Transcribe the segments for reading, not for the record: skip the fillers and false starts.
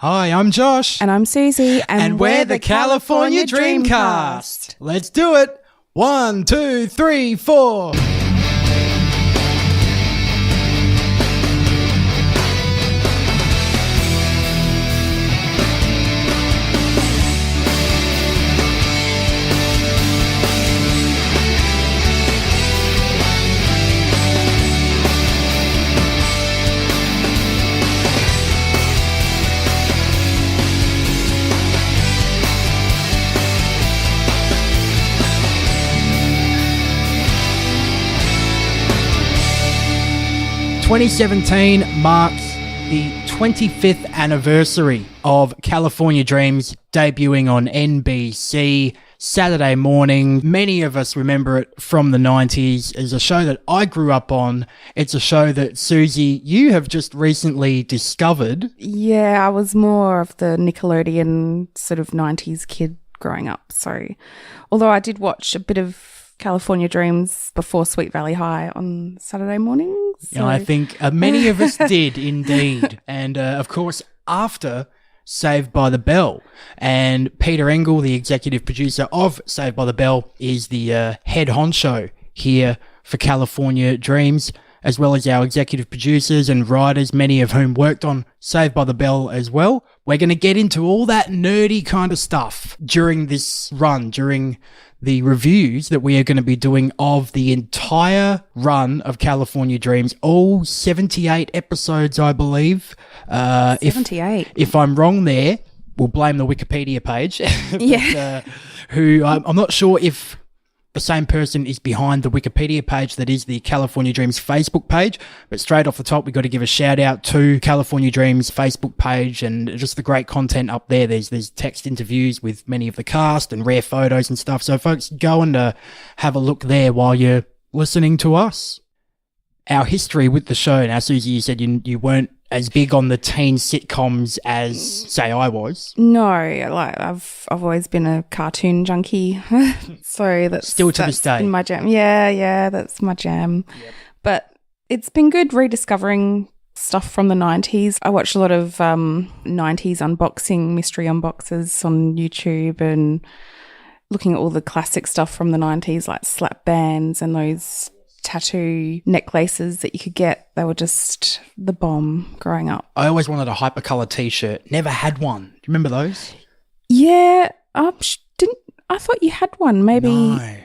Hi, I'm Josh. And I'm Suzi. And we're the California Dreamcast. Let's do it. 1, 2, 3, 4. ...2017 marks the 25th anniversary of California Dreams debuting on NBC Saturday morning. Many of us remember it from the 90s. It's a show that I grew up on. It's a show that, Suzi, you have just recently discovered. Yeah, I was more of the Nickelodeon sort of 90s kid growing up. So, although I did watch a bit of California Dreams before Sweet Valley High on Saturday mornings. So. I think many of us did indeed. And of course, after Saved by the Bell. And Peter Engel, the executive producer of Saved by the Bell, is the head honcho here for California Dreams, as well as our executive producers and writers, many of whom worked on Saved by the Bell as well. We're going to get into all that nerdy kind of stuff during this run, during the reviews that we are going to be doing of the entire run of California Dreams, all 78 episodes, I believe. 78. If I'm wrong there, we'll blame the Wikipedia page. But, yeah. I'm not sure if the same person is behind the Wikipedia page that is the California Dreams Facebook page. But straight off the top, we've got to give a shout out to California Dreams Facebook page and just the great content up there. There's text interviews with many of the cast and rare photos and stuff. So folks, go and have a look there while you're listening to us. Our history with the show. Now, Suzi, you said you weren't as big on the teen sitcoms as, say, I was. No, like I've always been a cartoon junkie. So that's still to this day been my jam. Yeah, that's my jam. Yep. But it's been good rediscovering stuff from the 90s. I watched a lot of 90s unboxing, mystery unboxes on YouTube and looking at all the classic stuff from the 90s, like slap bands and those tattoo necklaces that you could get. They were just the bomb growing up. I always wanted a hypercolor t-shirt. Never had one. Do you remember those? Yeah. I thought you had one. Maybe. No.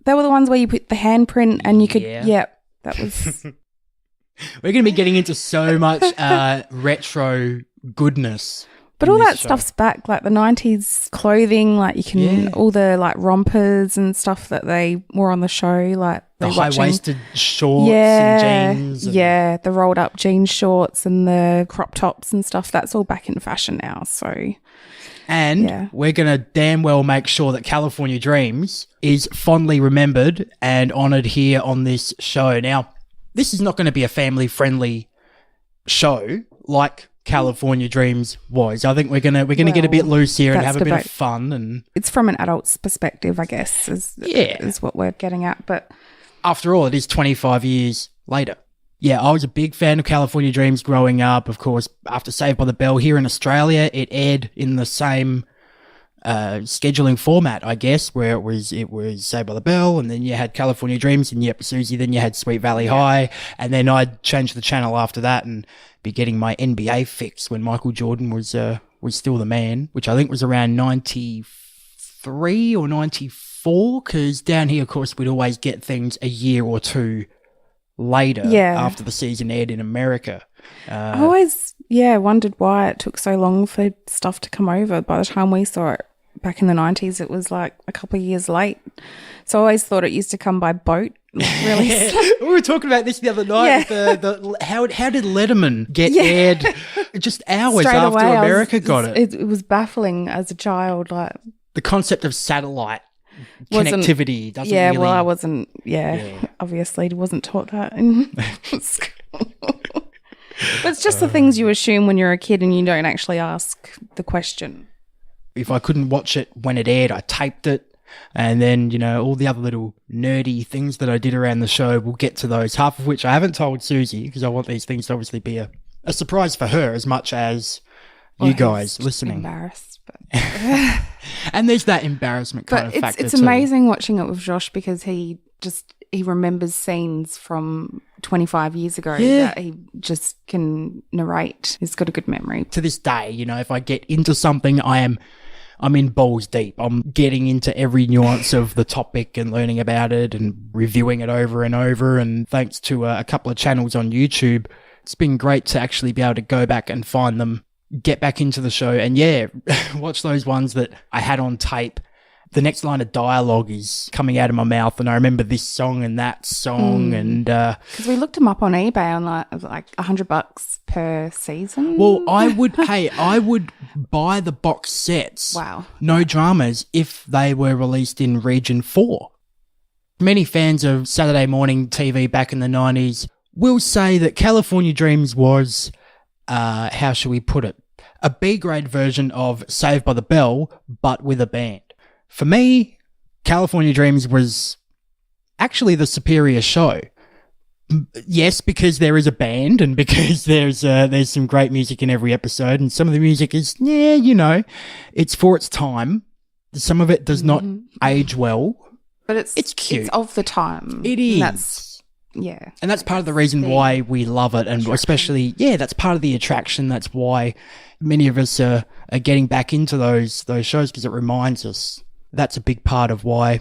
They were the ones where you put the handprint and you could. Yeah. That was. We're going to be getting into so much retro goodness. But all that stuff's back, like the 90s clothing, like you can, all the like rompers and stuff that they wore on the show, like the high-waisted shorts and jeans. Yeah, the rolled up jean shorts and the crop tops and stuff, that's all back in fashion now, so. And we're going to damn well make sure that California Dreams is fondly remembered and honoured here on this show. Now, this is not going to be a family-friendly show like California Dreams was. I think we're gonna get a bit loose here and have a bit of fun, and it's from an adult's perspective, I guess, is what we're getting at. But after all, it is 25 years later. Yeah, I was a big fan of California Dreams growing up. Of course, after Saved by the Bell here in Australia, it aired in the same scheduling format, I guess, where it was Saved by the Bell, and then you had California Dreams, and Suzi, then you had Sweet Valley High, and then I'd change the channel after that and be getting my NBA fix when Michael Jordan was still the man, which I think was around 93 or 94, because down here, of course, we'd always get things a year or two later after the season aired in America. I always wondered why it took so long for stuff to come over. By the time we saw it back in the 90s, it was like a couple of years late. So I always thought it used to come by boat. Really? We were talking about this the other night. Yeah. How did Letterman get aired just hours straight after away, America got it? It was baffling as a child. Like the concept of satellite connectivity doesn't really... well, I wasn't, obviously wasn't taught that in school. But it's just the things you assume when you're a kid and you don't actually ask the question. If I couldn't watch it when it aired, I taped it. And then, you know, all the other little nerdy things that I did around the show, we'll get to those, half of which I haven't told Suzi because I want these things to obviously be a surprise for her as much as, you guys listening. Embarrassed. But And there's that embarrassment kind of factor it's too. amazing watching it with Josh because he remembers scenes from 25 years ago that he just can narrate. He's got a good memory. To this day, if I get into something, I'm in balls deep. I'm getting into every nuance of the topic and learning about it and reviewing it over and over. And thanks to a couple of channels on YouTube, it's been great to actually be able to go back and find them, get back into the show, and watch those ones that I had on tape. The next line of dialogue is coming out of my mouth, and I remember this song and that song, and because we looked them up on eBay on like $100 per season. Well, I would buy the box sets. Wow, no dramas if they were released in Region 4. Many fans of Saturday morning TV back in the 90s will say that California Dreams was, how shall we put it, a B-grade version of Saved by the Bell, but with a band. For me, California Dreams was actually the superior show. Yes, because there is a band and because there's some great music in every episode, and some of the music is, it's for its time. Some of it does not age well. But it's cute. It's of the time. It is. And that's part of the reason why we love it, and attraction. especially, that's part of the attraction. That's why many of us are getting back into those shows, because it reminds us. That's a big part of why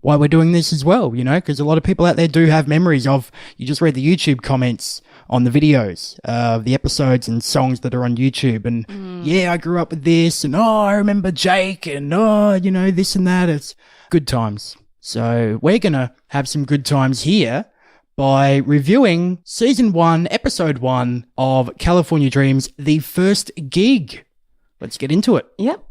we're doing this as well, because a lot of people out there do have memories of, you just read the YouTube comments on the videos, the episodes and songs that are on YouTube, and I grew up with this, and I remember Jake, and this and that. It's good times. So we're going to have some good times here by reviewing Season 1, Episode 1 of California Dreams, the first gig. Let's get into it. Yep.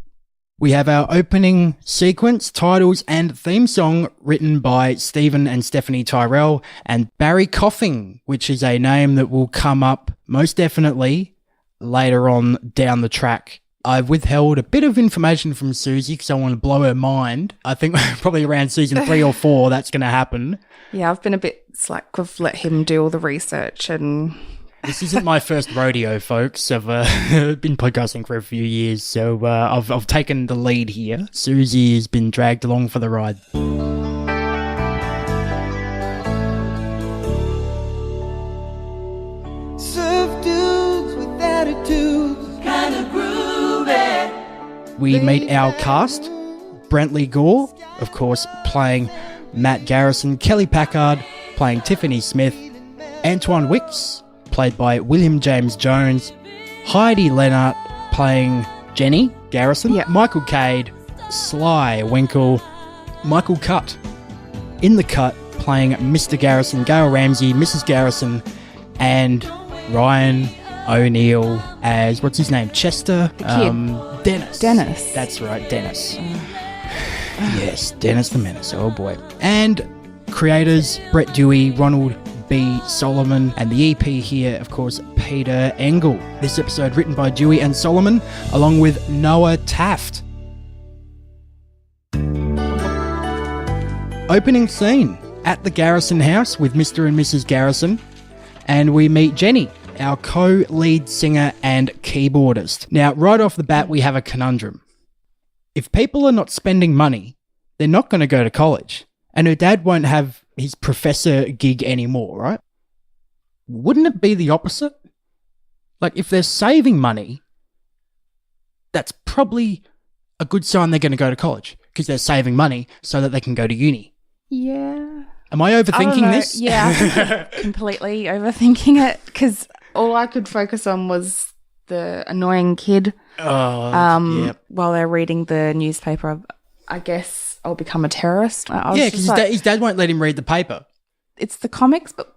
We have our opening sequence, titles, and theme song written by Stephen and Stephanie Tyrell and Barry Coughing, which is a name that will come up most definitely later on down the track. I've withheld a bit of information from Suzi because I want to blow her mind. I think probably around Season 3 or 4 that's going to happen. Yeah, I've been a bit slack. I've let him do all the research and... This isn't my first rodeo, folks. I've been podcasting for a few years, so I've taken the lead here. Suzi has been dragged along for the ride. Surf dudes with attitudes, kind of groovy. We meet our cast. Brentley Gore, of course, playing Matt Garrison. Kelly Packard, playing Tiffany Smith. Antoine Wicks, played by William James Jones. Heidi Lennart, playing Jenny Garrison. Yep. Michael Cade, Sly Winkle. Michael Cutt, in the cut, playing Mr. Garrison. Gail Ramsey, Mrs. Garrison. And Ryan O'Neill as, what's his name? Chester? Dennis. Dennis. That's right, Dennis. Yes, Dennis the Menace. Oh boy. And creators, Brett Dewey, Ronald B. Solomon, and the EP here, of course, Peter Engel. This episode written by Dewey and Solomon, along with Noah Taft. Opening scene at the Garrison house with Mr. and Mrs. Garrison, and we meet Jenny, our co-lead singer and keyboardist. Now, right off the bat, we have a conundrum. If people are not spending money, they're not going to go to college, and her dad won't have his professor gig anymore, right? Wouldn't it be the opposite? Like, if they're saving money, that's probably a good sign they're going to go to college, because they're saving money so that they can go to uni. Yeah. Am I overthinking this? Yeah, completely overthinking it, because all I could focus on was the annoying kid Yep. while they're reading the newspaper. I guess I'll become a terrorist. Yeah, because his dad won't let him read the paper. It's the comics, but...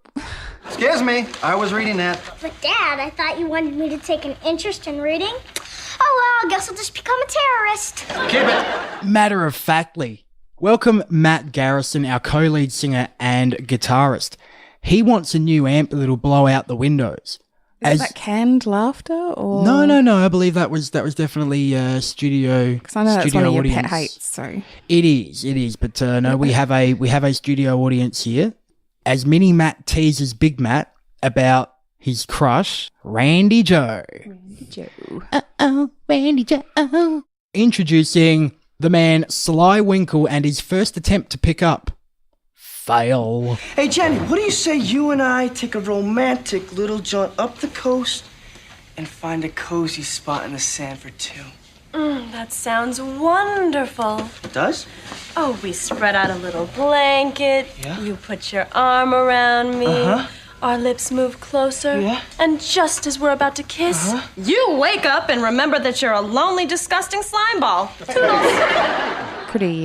Excuse me, I was reading that. But Dad, I thought you wanted me to take an interest in reading. Oh well, I guess I'll just become a terrorist. Keep it. Matter-of-factly, welcome Matt Garrison, our co-lead singer and guitarist. He wants a new amp that'll blow out the windows. Is that canned laughter or No. I believe that was definitely studio. Because I know that's one of your audience. pet hates. So It is. But no, we have a studio audience here. As Mini Matt teases Big Matt about his crush, Randy Joe. Joe. Uh-oh, Randy Joe. Introducing the man Sly Winkle and his first attempt to pick up. Fail. Hey, Jenny, what do you say you and I take a romantic little jaunt up the coast and find a cozy spot in the sand for two? That sounds wonderful. It does? Oh, we spread out a little blanket. Yeah. You put your arm around me. Uh-huh. Our lips move closer. Yeah. And just as we're about to kiss, you wake up and remember that you're a lonely, disgusting slime ball. Toodles. Pretty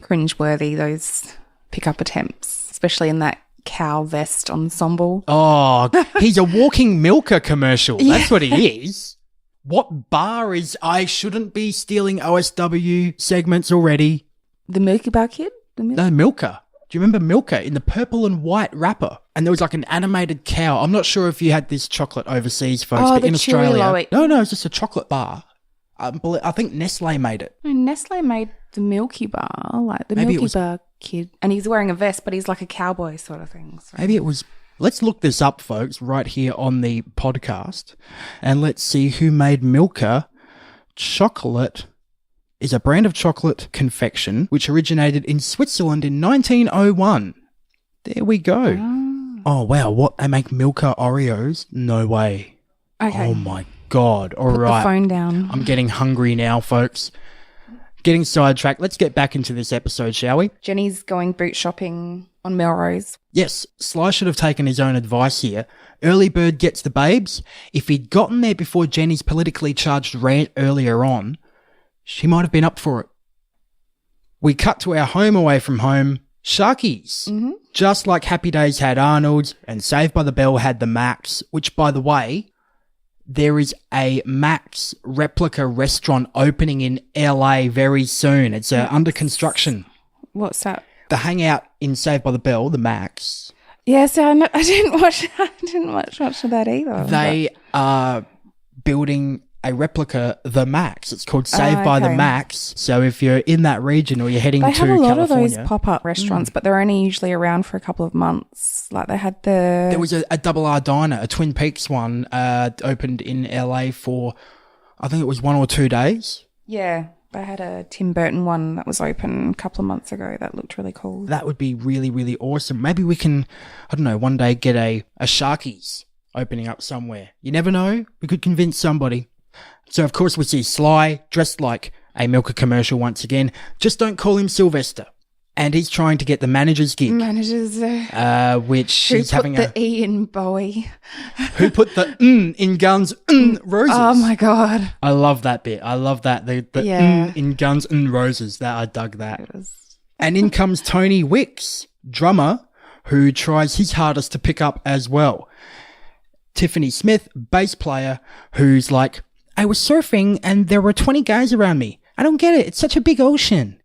cringeworthy, those pickup attempts, especially in that cow vest ensemble. Oh, he's a walking milker commercial. That's what he is. What bar is I shouldn't be stealing OSW segments already? The Milky Bar Kid? No, Milka. Do you remember Milka in the purple and white wrapper? And there was like an animated cow. I'm not sure if you had this chocolate overseas, folks, Oh, but the in Chewy Australia. Loic. No, it's just a chocolate bar. I think Nestle made it. No, Nestle made the Milky Bar, like the Maybe it Milky was- Bar Kid. And he's wearing a vest, but he's like a cowboy sort of thing. So. Maybe it was. Let's look this up, folks, right here on the podcast. And let's see who made Milka. Chocolate is a brand of chocolate confection which originated in Switzerland in 1901. There we go. Oh, wow. What? They make Milka Oreos? No way. Okay. Oh, my God. All Put right. the phone down. I'm getting hungry now, folks. Getting sidetracked. Let's get back into this episode, shall we? Jenny's going boot shopping on Melrose. Yes, Sly should have taken his own advice here. Early bird gets the babes. If he'd gotten there before Jenny's politically charged rant earlier on, she might have been up for it. We cut to our home away from home, Sharky's. Mm-hmm. Just like Happy Days had Arnold's and Saved by the Bell had the Max, which, by the way, there is a Max replica restaurant opening in LA very soon. It's under construction. What's that? The hangout in Saved by the Bell, the Max, Yeah, so I didn't watch much of that either. they are building a replica, the Max. It's called Saved by the okay. Max. So if you're in that region or you're heading They to have a lot California, of those pop-up restaurants, but they're only usually around for a couple of months. Like they had there was a Double R Diner, a Twin Peaks one, opened in LA for, I think it was 1 or 2 days. Yeah, they had a Tim Burton one that was open a couple of months ago. That looked really cool. That would be really, really awesome. Maybe we can, I don't know, one day get a Sharky's opening up somewhere. You never know. We could convince somebody. So, of course, we see Sly dressed like a Milka commercial once again. Just don't call him Sylvester. And he's trying to get the manager's gig, Managers which who he's put having the E in Bowie. Who put the in Guns Roses? Oh my god! I love that bit. I love that. The Yeah. in Guns Roses. That I dug that. And in comes Tony Wicks, drummer, who tries his hardest to pick up as well. Tiffany Smith, bass player, who's like, I was surfing and there were 20 guys around me. I don't get it. It's such a big ocean.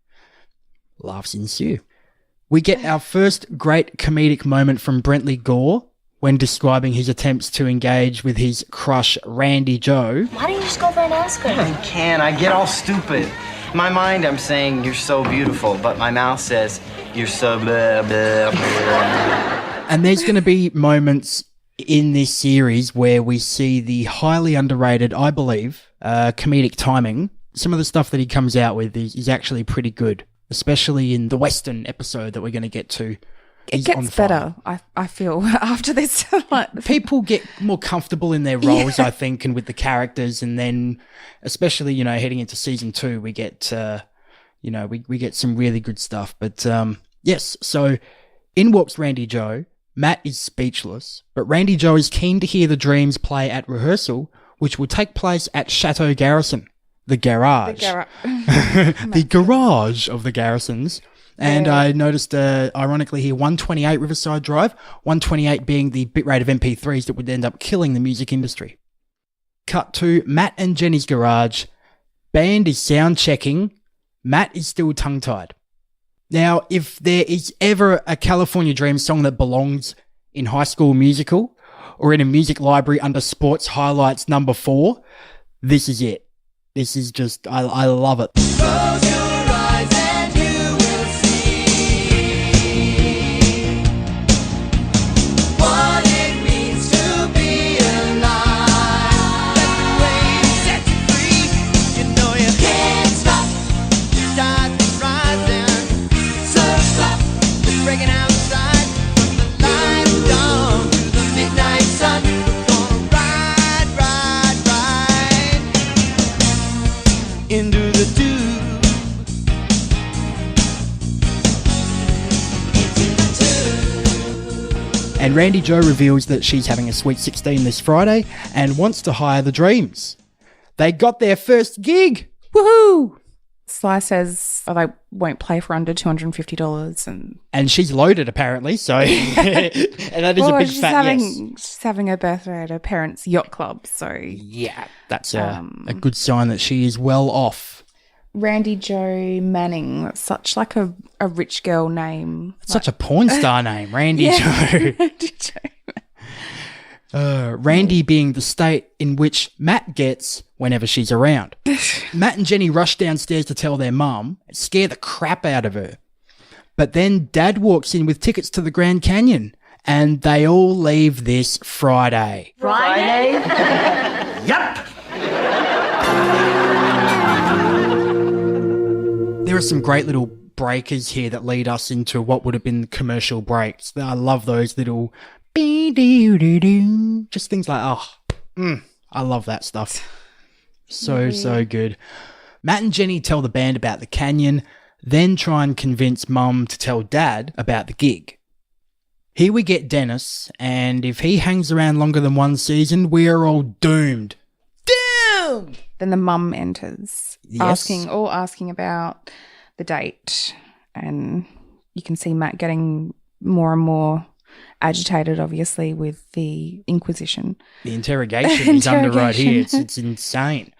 Laughs ensue. We get our first great comedic moment from Brentley Gore when describing his attempts to engage with his crush, Randy Joe. Why don't you just go over and ask her? I can't. I get all stupid. In my mind, I'm saying you're so beautiful, but my mouth says you're so blah, blah, blah. And there's going to be moments in this series where we see the highly underrated, I believe, comedic timing. Some of the stuff that he comes out with is actually pretty good, especially in the Western episode that we're going to get to. It gets better, I feel, after this. People get more comfortable in their roles, I think, and with the characters. And then, especially, heading into season 2, we get, we get some really good stuff. But, yes, so in walks Randy Joe. Matt is speechless, but Randy Joe is keen to hear the Dreams play at rehearsal, which will take place at Chateau Garrison, the garage. The garage of the Garrisons. And I noticed, ironically here, 128 Riverside Drive, 128 being the bitrate of MP3s that would end up killing the music industry. Cut to Matt and Jenny's garage. Band is sound checking. Matt is still tongue-tied. Now, if there is ever a California Dreams song that belongs in High School Musical or in a music library under Sports Highlights number 4, this is it. This is just, I love it. Close your eyes and you will see what it means to be into the tube. And Randy Jo reveals that she's having a Sweet 16 this Friday and wants to hire the Dreams. They got their first gig. Woohoo! Sly says they won't play for under $250, and she's loaded apparently. So, and that is a big fat yes. She's having her birthday at her parents' yacht club. So yeah, that's a good sign that she is well off. Randy Jo Manning, that's such like a rich girl name. Such a porn star name, Randy Jo. Randy Jo. Randy being the state in which Matt gets whenever she's around. Matt and Jenny rush downstairs to tell their mum, scare the crap out of her. But then Dad walks in with tickets to the Grand Canyon, and they all leave this Friday. Friday? Yup. There are some great little breakers here that lead us into what would have been commercial breaks. I love those little just things like, I love that stuff. So good. Matt and Jenny tell the band about the canyon, then try and convince Mum to tell Dad about the gig. Here we get Dennis, and if he hangs around longer than one season, we are all doomed. Doomed! Then the mum enters, Yes. asking about the date, and you can see Matt getting more and more agitated, obviously, with the Inquisition. The interrogation is under right here. It's insane.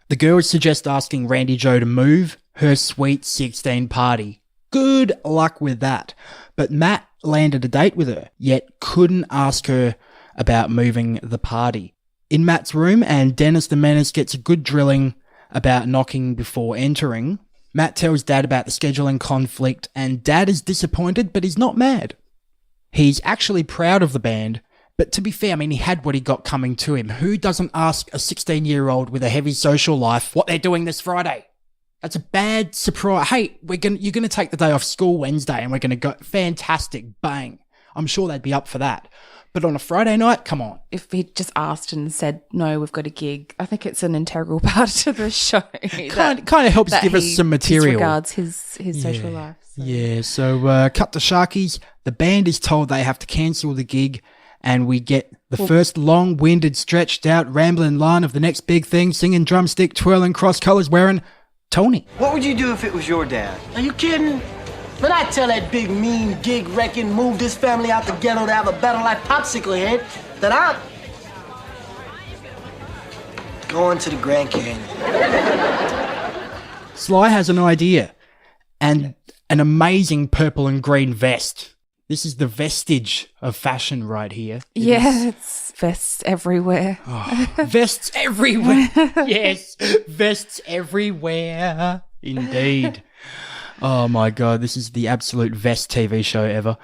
The girls suggest asking Randy Jo to move her Sweet 16 party. Good luck with that. But Matt landed a date with her, yet couldn't ask her about moving the party. In Matt's room, and Dennis the Menace gets a good drilling about knocking before entering. Matt tells Dad about the scheduling conflict, and Dad is disappointed, but he's not mad. He's actually proud of the band, but to be fair, I mean, he had what he got coming to him. Who doesn't ask a 16-year-old with a heavy social life what they're doing this Friday? That's a bad surprise. Hey, you're going to take the day off school Wednesday and we're going to go. Fantastic, bang. I'm sure they'd be up for that. But on a Friday night, come on. If he just asked and said, no, we've got a gig, I think it's an integral part to the show. Kind of helps give us some material. Disregards his social life. So. Yeah, so cut to Sharkies. The band is told they have to cancel the gig, and we get the first long-winded, stretched-out, rambling line of the next big thing, singing drumstick, twirling cross-colours, wearing Tony. What would you do if it was your dad? Are you kidding? When I tell that big, mean, gig-wrecking, move this family out the ghetto to have a better life popsicle head, that I'm going to the Grand Canyon. Sly has an idea, and an amazing purple and green vest. This is the vestige of fashion right here. It's vests everywhere. Vests everywhere. Yes, vests everywhere. Indeed. Oh my God, this is the absolute best TV show ever.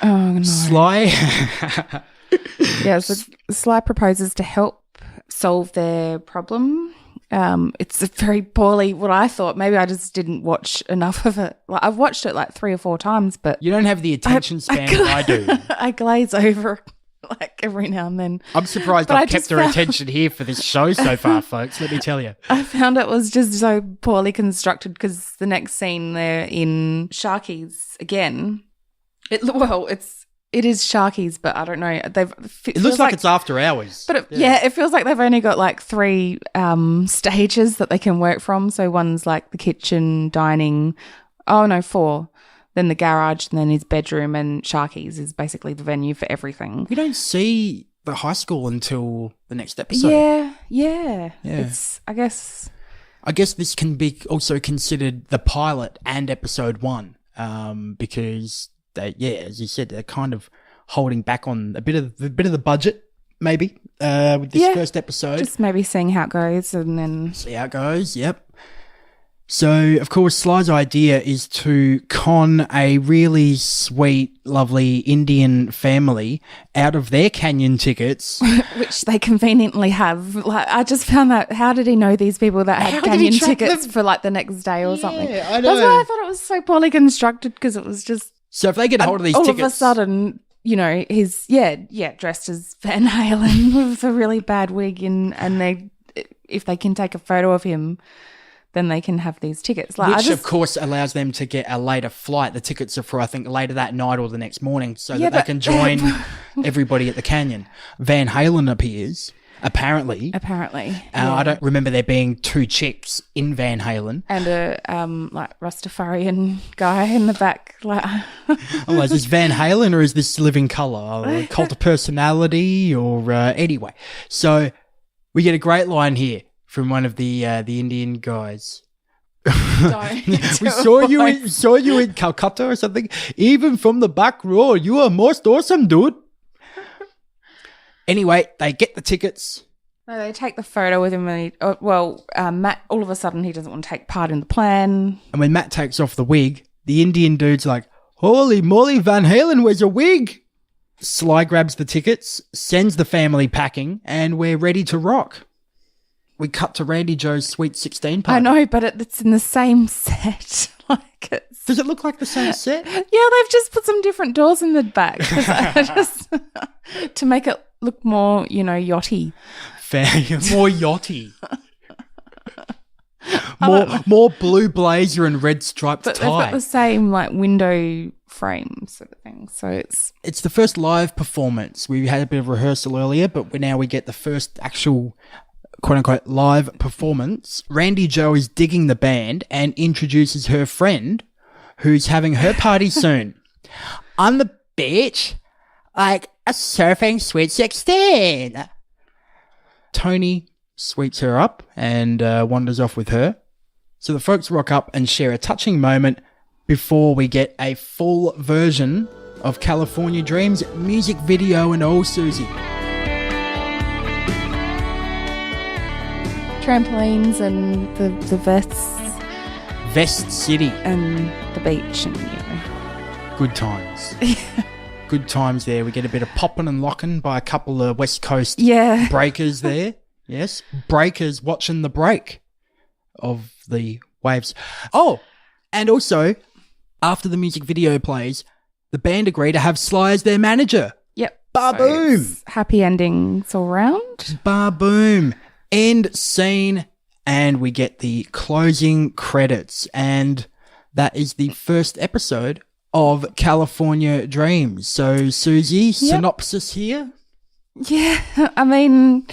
Oh no. Sly. So Sly proposes to help solve their problem. It's a very poorly, what I thought. Maybe I just didn't watch enough of it. Like, I've watched it like 3 or 4 times, but You don't have the attention span that I do. I glaze over like every now and then. I'm surprised But I I've kept just her found- attention here for this show so far, folks. Let me tell you. I found it was just so poorly constructed because the next scene they're in Sharkies again. It is Sharkies, but I don't know. It looks like it's after hours. But it feels like they've only got like 3 stages that they can work from. So one's like the kitchen, dining. Oh no, 4. Then the garage, and then his bedroom, and Sharkies is basically the venue for everything. We don't see the high school until the next episode. Yeah. It's, I guess this can be also considered the pilot and episode 1, because they, as you said, they're kind of holding back on a bit of the budget, maybe, with this first episode. Just maybe seeing how it goes, and then See how it goes. Yep. So, of course, Sly's idea is to con a really sweet, lovely Indian family out of their canyon tickets. which they conveniently have. Like, I just found that. How did he know these people that had How did he canyon track tickets them? for like the next day or something? I know. That's why I thought it was so poorly constructed, because it was just So if they get a hold of these all tickets, of a sudden, you know, he's dressed as Van Halen with a really bad wig, and they, if they can take a photo of him, then they can have these tickets. Like, Which, of course, allows them to get a later flight. The tickets are for, I think, later that night or the next morning so that they can join everybody at the canyon. Van Halen appears, apparently. I don't remember there being two chicks in Van Halen. And a like Rastafarian guy in the back. Like, Oh, is this Van Halen or is this Living Colour? Cult of Personality or anyway. So we get a great line here from one of the Indian guys. We saw you in Calcutta or something. Even from the back row, you are most awesome, dude. Anyway, they get the tickets. No, they take the photo with him, and Matt, all of a sudden, he doesn't want to take part in the plan. And when Matt takes off the wig, the Indian dude's like, holy moly, Van Halen wears a wig. Sly grabs the tickets, sends the family packing, and we're ready to rock. We cut to Randy Joe's Sweet 16 party. I know, but it's in the same set. Does it look like the same set? Yeah, they've just put some different doors in the back just to make it look more, yachty. More yachty. more blue blazer and red striped tie. But they've got the same window frame sort of thing. So it's the first live performance. We had a bit of rehearsal earlier, but now we get the first actual quote-unquote live performance. Randy Joe is digging the band and introduces her friend who's having her party soon. On the beach, like a surfing Sweet 16. Tony sweeps her up and wanders off with her. So the folks rock up and share a touching moment before we get a full version of California Dreams music video and old Suzi. Trampolines and the vests. Vest City. And the beach and, Good times. Good times there. We get a bit of popping and locking by a couple of West Coast breakers there. Yes. Breakers watching the break of the waves. Oh, and also, after the music video plays, the band agree to have Sly as their manager. Yep. Ba-boom. So happy endings all round. Ba-boom. End scene. And we get the closing credits. And that is the first episode of California Dreams. So, Suzi, synopsis here? Yeah, I mean...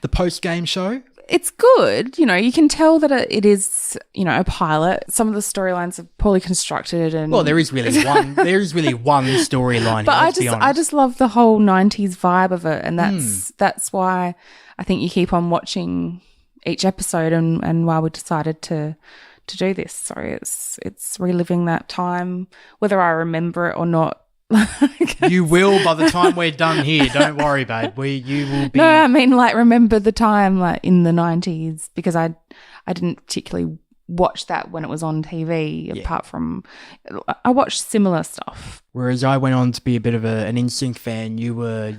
The post-game show? It's good. You can tell that it is, a pilot. Some of the storylines are poorly constructed. And well, there is really one storyline but here, I just love the whole 90s vibe of it. And that's why I think you keep on watching each episode and why we decided to do this. So it's reliving that time, whether I remember it or not. You will by the time we're done here. Don't worry, babe. You will be. No, I mean remember the time in the 90s, because I didn't particularly watch that when it was on TV. Apart from I watched similar stuff. Whereas I went on to be a bit of an NSYNC fan. You were,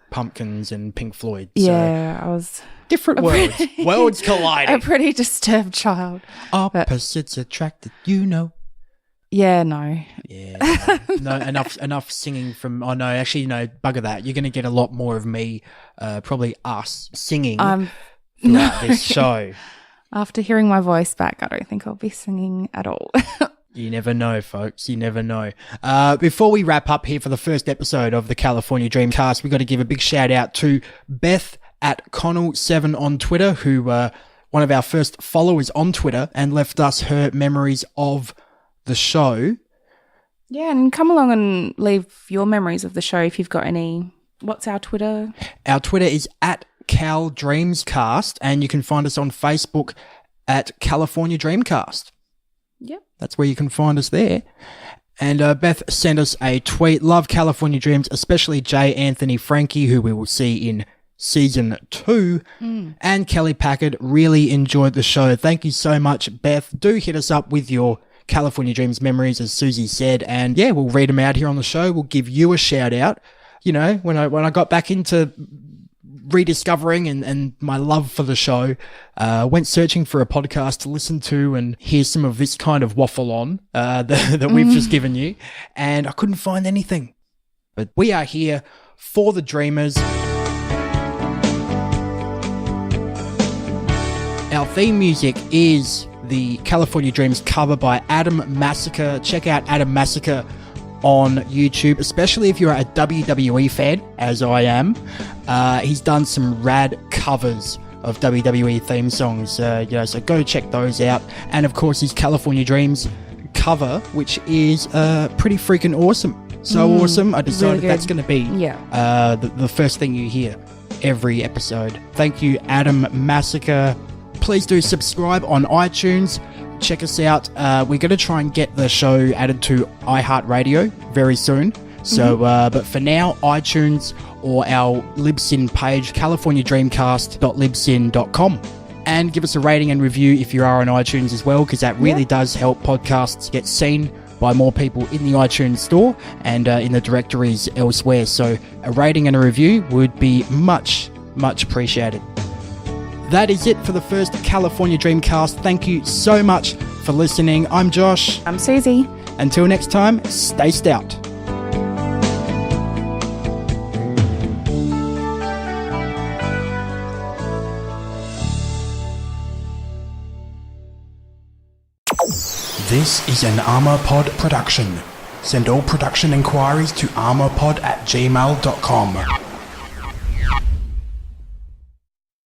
Pumpkins and Pink Floyd. So yeah, I was different worlds. Worlds colliding. A pretty disturbed child. Opposites attracted. Yeah, no. Yeah, no, enough singing from. Oh no, actually, no. Bugger that. You're going to get a lot more of me, probably us singing throughout this show. After hearing my voice back, I don't think I'll be singing at all. You never know, folks. You never know. Before we wrap up here for the first episode of the California Dream Cast, we've got to give a big shout out to Beth at Connell7 on Twitter, who one of our first followers on Twitter, and left us her memories of the show. Yeah, and come along and leave your memories of the show if you've got any. What's our Twitter? Our Twitter is at Cal Dreamscast, and you can find us on Facebook at California Dreamcast. Yep. That's where you can find us there. And Beth sent us a tweet. Love California Dreams, especially J. Anthony Frankie, who we will see in Season 2. And Kelly Packard really enjoyed the show. Thank you so much, Beth. Do hit us up with your California Dreams memories, as Suzi said. And yeah, we'll read them out here on the show. We'll give you a shout out. When I got back into rediscovering and my love for the show, went searching for a podcast to listen to and hear some of this kind of waffle on that we've just given you, and I couldn't find anything. But we are here for the dreamers. Our theme music is the California Dreams cover by Adam Massacre. Check out Adam Massacre on YouTube, especially if you're a WWE fan, as I am. He's done some rad covers of WWE theme songs, so go check those out. And of course, his California Dreams cover, which is pretty freaking awesome. So awesome, I decided really that's going to be the first thing you hear every episode. Thank you, Adam Massacre. Please do subscribe on iTunes. Check us out. We're going to try and get the show added to iHeartRadio very soon. So, but for now, iTunes or our Libsyn page, californiadreamcast.libsyn.com. And give us a rating and review if you are on iTunes as well, because that really does help podcasts get seen by more people in the iTunes store and in the directories elsewhere. So a rating and a review would be much, much appreciated. That is it for the first California Dreamcast. Thank you so much for listening. I'm Josh. I'm Susie. Until next time, stay stout. This is an ArmorPod production. Send all production inquiries to armorpod@gmail.com.